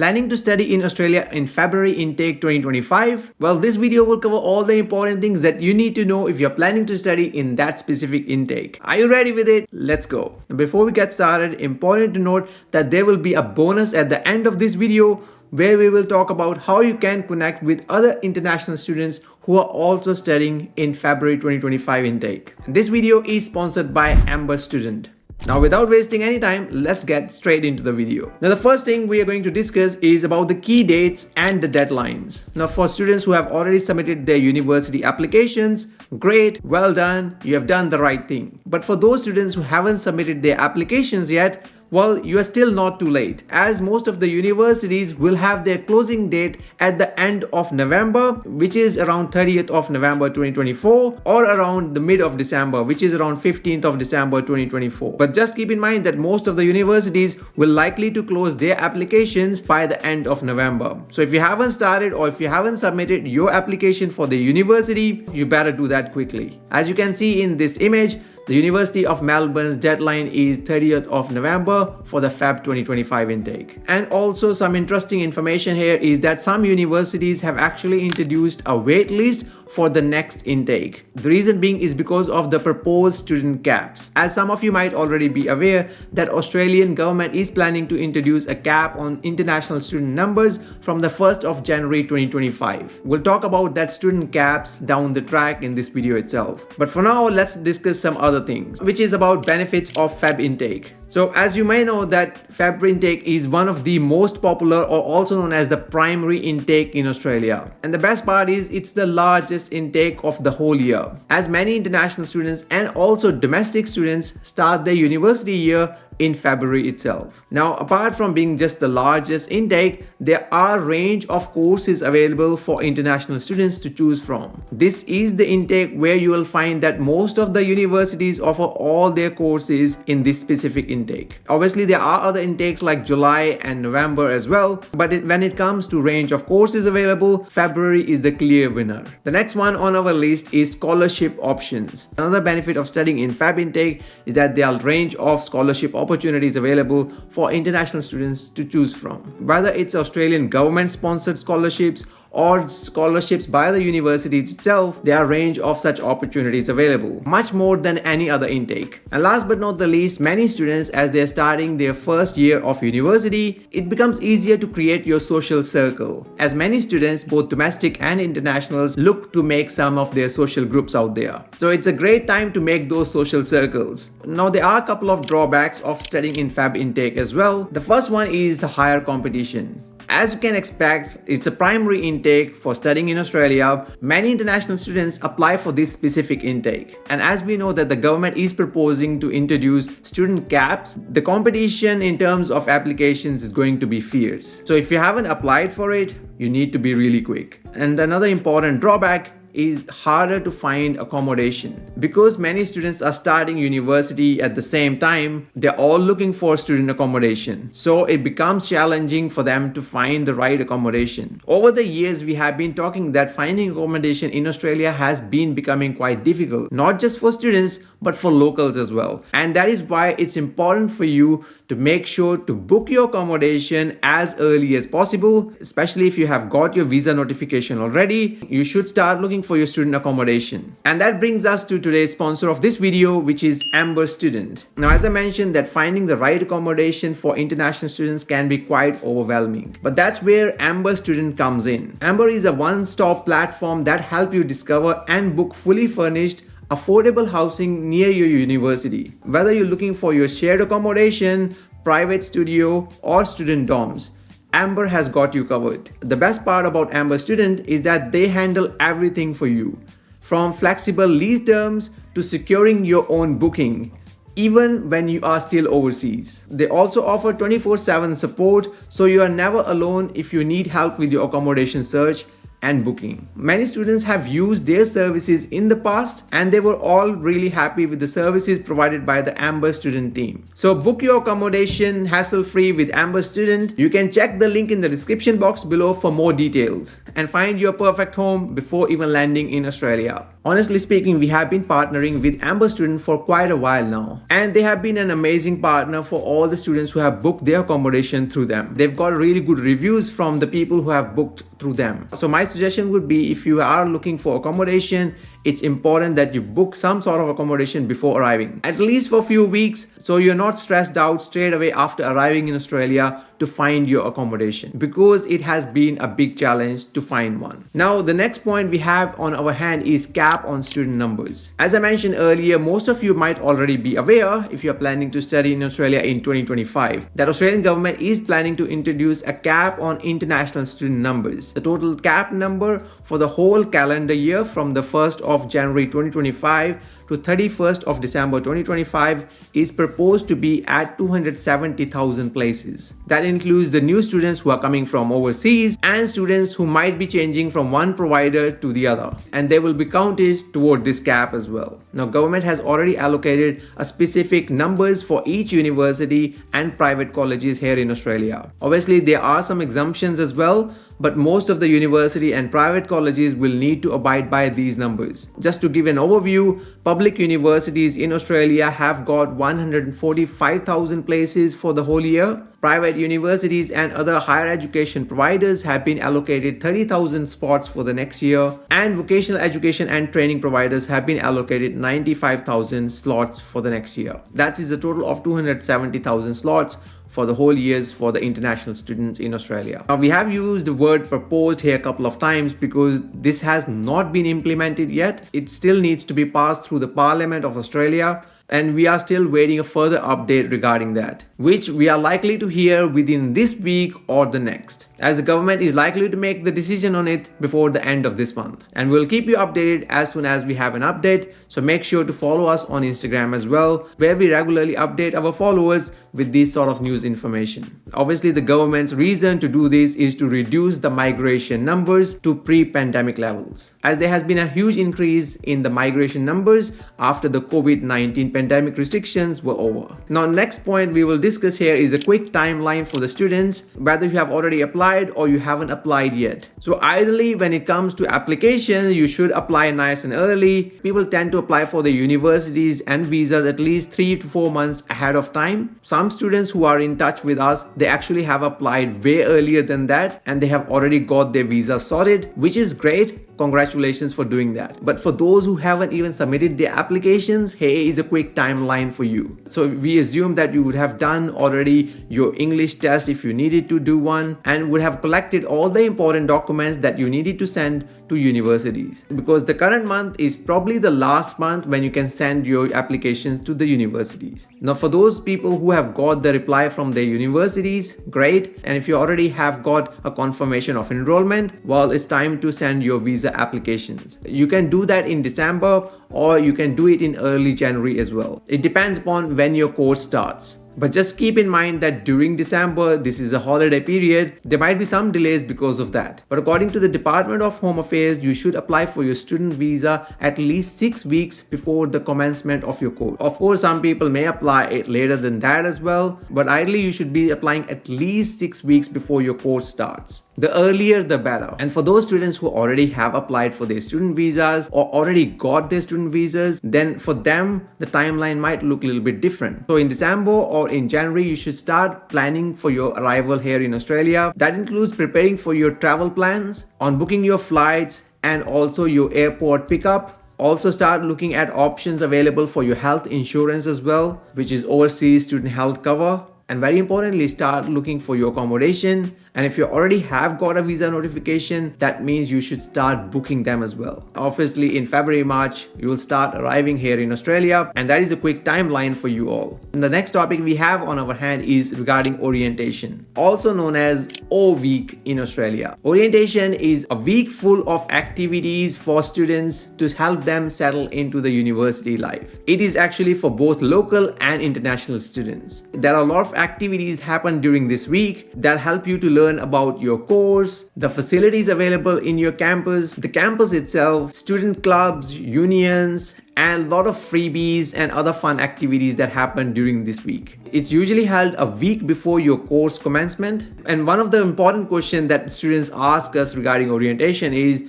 Planning to study in Australia in February intake 2025? Well, this video will cover all the important things that you need to know if you're planning to study in that specific intake. Are you ready with it? Let's go. And before we get started, important to note that there will be a bonus at the end of this video where we will talk about how you can connect with other international students who are also studying in February 2025 intake. And this video is sponsored by Amber Student. Now, without wasting any time, let's get straight into the video. Now, the first thing we are going to discuss is about the key dates and the deadlines. Now, for students who have already submitted their university applications, great, well done, you have done the right thing. But for those students who haven't submitted their applications yet, well, you are still not too late, as most of the universities will have their closing date at the end of November, which is around 30th of November 2024, or around the mid of December, which is around 15th of December 2024. But just keep in mind that most of the universities will likely to close their applications by the end of November. So if you haven't started or if you haven't submitted your application for the university, you better do that quickly. As you can see in this image, the University of Melbourne's deadline is 30th of November for the Feb 2025 intake. And also some interesting information here is that some universities have actually introduced a wait list for the next intake. The reason being is because of the proposed student caps. As some of you might already be aware that Australian government is planning to introduce a cap on international student numbers from the 1st of January 2025. We'll talk about that student caps down the track in this video itself. But for now, let's discuss some other things, which is about benefits of Feb intake. So as you may know that Feb intake is one of the most popular or also known as the primary intake in Australia. And the best part is it's the largest intake of the whole year, as many international students and also domestic students start their university year in February itself. Now, apart from being just the largest intake, there are a range of courses available for international students to choose from. This is the intake where you will find that most of the universities offer all their courses in this specific intake. Obviously, there are other intakes like July and November as well, but when it comes to range of courses available, February is the clear winner. The next one on our list is scholarship options. Another benefit of studying in Feb intake is that there are a range of scholarship opportunities available for international students to choose from. Whether it's Australian government sponsored scholarships or scholarships by the university itself, there are a range of such opportunities available, much more than any other intake. And last but not the least, many students, as they're starting their first year of university, it becomes easier to create your social circle, as many students, both domestic and internationals, look to make some of their social groups out there. So it's a great time to make those social circles. Now, there are a couple of drawbacks of studying in Feb intake as well. The first one is the higher competition. As you can expect, it's a primary intake for studying in Australia. Many international students apply for this specific intake. And as we know that the government is proposing to introduce student caps, the competition in terms of applications is going to be fierce. So if you haven't applied for it, you need to be really quick. And another important drawback is harder to find accommodation. Because many students are starting university at the same time, they're all looking for student accommodation. So it becomes challenging for them to find the right accommodation. Over the years, we have been talking that finding accommodation in Australia has been becoming quite difficult, not just for students, but for locals as well. And that is why it's important for you to make sure to book your accommodation as early as possible, especially if you have got your visa notification already. You should start looking for your student accommodation. And that brings us to today's sponsor of this video, which is Amber Student. Now, as I mentioned, that finding the right accommodation for international students can be quite overwhelming. But that's where Amber Student comes in. Amber is a one-stop platform that helps you discover and book fully furnished affordable housing near your university. Whether you're looking for your shared accommodation, private studio, or student dorms, Amber has got you covered. The best part about Amber Student is that they handle everything for you, from flexible lease terms to securing your own booking, even when you are still overseas. They also offer 24/7 support, so you are never alone if you need help with your accommodation search and booking. Many students have used their services in the past and they were all really happy with the services provided by the Amber Student team. So book your accommodation hassle-free with Amber Student. You can check the link in the description box below for more details and find your perfect home before even landing in Australia. Honestly speaking, we have been partnering with Amber Student for quite a while now, and they have been an amazing partner for all the students who have booked their accommodation through them. They've got really good reviews from the people who have booked through them. So my suggestion would be, if you are looking for accommodation, it's important that you book some sort of accommodation before arriving, at least for a few weeks, so you're not stressed out straight away after arriving in Australia to find your accommodation, because it has been a big challenge to find one. Now, the next point we have on our hand is cap on student numbers. As I mentioned earlier, most of you might already be aware, if you're planning to study in Australia in 2025, that Australian government is planning to introduce a cap on international student numbers. The total cap number for the whole calendar year from the 1st of January 2025 to 31st of December 2025 is proposed to be at 270,000 places. That includes the new students who are coming from overseas and students who might be changing from one provider to the other, and they will be counted toward this cap as well. Now, government has already allocated a specific numbers for each university and private colleges here in Australia. Obviously, there are some exemptions as well, but most of the university and private colleges will need to abide by these numbers. Just to give an overview, public universities in Australia have got 145,000 places for the whole year. Private universities and other higher education providers have been allocated 30,000 spots for the next year, and vocational education and training providers have been allocated 95,000 slots for the next year. That is a total of 270,000 slots for the whole years for the international students in Australia. Now, we have used the word proposed here a couple of times because this has not been implemented yet. It still needs to be passed through the Parliament of Australia, and we are still waiting a further update regarding that, which we are likely to hear within this week or the next, as the government is likely to make the decision on it before the end of this month. And we'll keep you updated as soon as we have an update, so make sure to follow us on Instagram as well, where we regularly update our followers with this sort of news information. Obviously, the government's reason to do this is to reduce the migration numbers to pre-pandemic levels, as there has been a huge increase in the migration numbers after the COVID-19 pandemic restrictions were over. Now, next point we will discuss here is a quick timeline for the students, whether you have already applied or you haven't applied yet. So ideally, when it comes to applications, you should apply nice and early. People tend to apply for the universities and visas at least 3 to 4 months ahead of time. Some students who are in touch with us, they actually have applied way earlier than that, and they have already got their visa sorted, which is great. Congratulations for doing that. But for those who haven't even submitted their applications, here is a quick timeline for you. So we assume that you would have done already your English test if you needed to do one, and would have collected all the important documents that you needed to send to universities, because the current month is probably the last month when you can send your applications to the universities. Now, for those people who have got the reply from their universities, great. And if you already have got a confirmation of enrollment, well, it's time to send your visa applications. You can do that in December, or you can do it in early January as well. It depends upon when your course starts. But just keep in mind that during December, this is a holiday period, there might be some delays because of that. But according to the Department of Home Affairs, you should apply for your student visa at least 6 weeks before the commencement of your course. Of course, some people may apply it later than that as well, but ideally you should be applying at least 6 weeks before your course starts. The earlier the better. And for those students who already have applied for their student visas or already got their student visas, then for them the timeline might look a little bit different. So in December or in January, you should start planning for your arrival here in Australia. That includes preparing for your travel plans, on booking your flights, and also your airport pickup. Also start looking at options available for your health insurance as well, which is overseas student health cover. And very importantly, start looking for your accommodation. And if you already have got a visa notification, that means you should start booking them as well. Obviously, in February, March, you will start arriving here in Australia, and that is a quick timeline for you all. And the next topic we have on our hand is regarding orientation, also known as O Week in Australia. Orientation is a week full of activities for students to help them settle into the university life. It is actually for both local and international students. There are a lot of activities happen during this week that help you to learn about your course, the facilities available in your campus, the campus itself, student clubs, unions, and a lot of freebies and other fun activities that happen during this week. It's usually held a week before your course commencement. And one of the important questions that students ask us regarding orientation is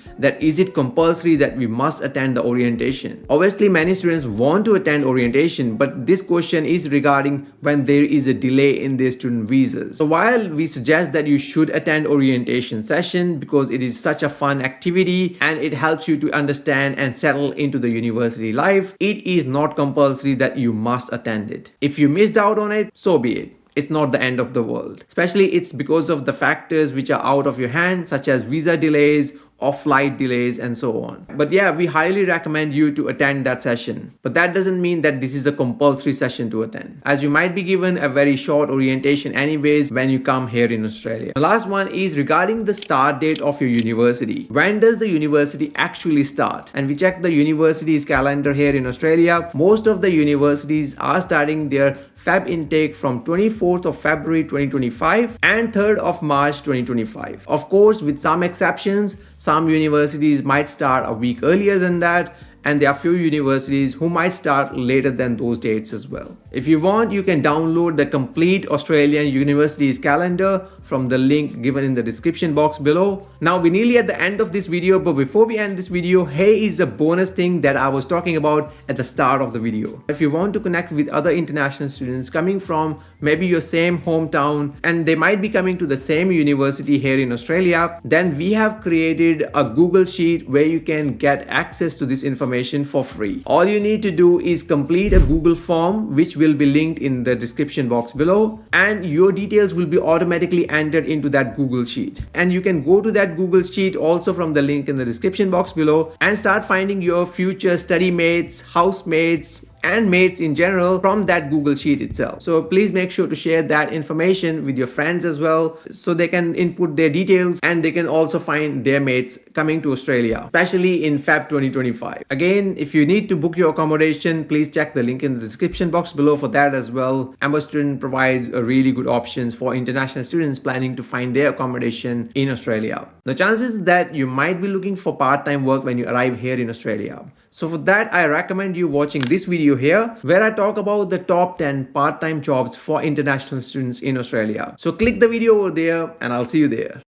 it compulsory that we must attend the orientation? Obviously, many students want to attend orientation, but this question is regarding when there is a delay in their student visas. So while we suggest that you should attend orientation session because it is such a fun activity and it helps you to understand and settle into the university life, it is not compulsory that you must attend it. If you missed out on it, so be it. It's not the end of the world. Especially it's because of the factors which are out of your hand, such as visa delays or flight delays and so on. But yeah, we highly recommend you to attend that session. But that doesn't mean that this is a compulsory session to attend, as you might be given a very short orientation anyways when you come here in Australia. The last one is regarding the start date of your university. When does the university actually start? And we check the university's calendar here in Australia. Most of the universities are starting their Feb intake from 24th of February 2025 and 3rd of March 2025. Of course, with some exceptions, some universities might start a week earlier than that, and there are few universities who might start later than those dates as well. If you want, you can download the complete Australian universities calendar from the link given in the description box below. Now we're nearly at the end of this video, but before we end this video, here is a bonus thing that I was talking about at the start of the video. If you want to connect with other international students coming from maybe your same hometown and they might be coming to the same university here in Australia, then we have created a Google Sheet where you can get access to this information for free. All you need to do is complete a Google form which will be linked in the description box below, and your details will be automatically entered into that Google Sheet. And you can go to that Google Sheet also from the link in the description box below and start finding your future study mates, housemates, and mates in general from that Google Sheet itself. So please make sure to share that information with your friends as well, so they can input their details and they can also find their mates coming to Australia, especially in Feb 2025. Again, if you need to book your accommodation, please check the link in the description box below for that as well. Amber Student provides a really good options for international students planning to find their accommodation in Australia. The chances that you might be looking for part-time work when you arrive here in Australia. So for that, I recommend you watching this video here where I talk about the top 10 part-time jobs for international students in Australia. So click the video over there and I'll see you there.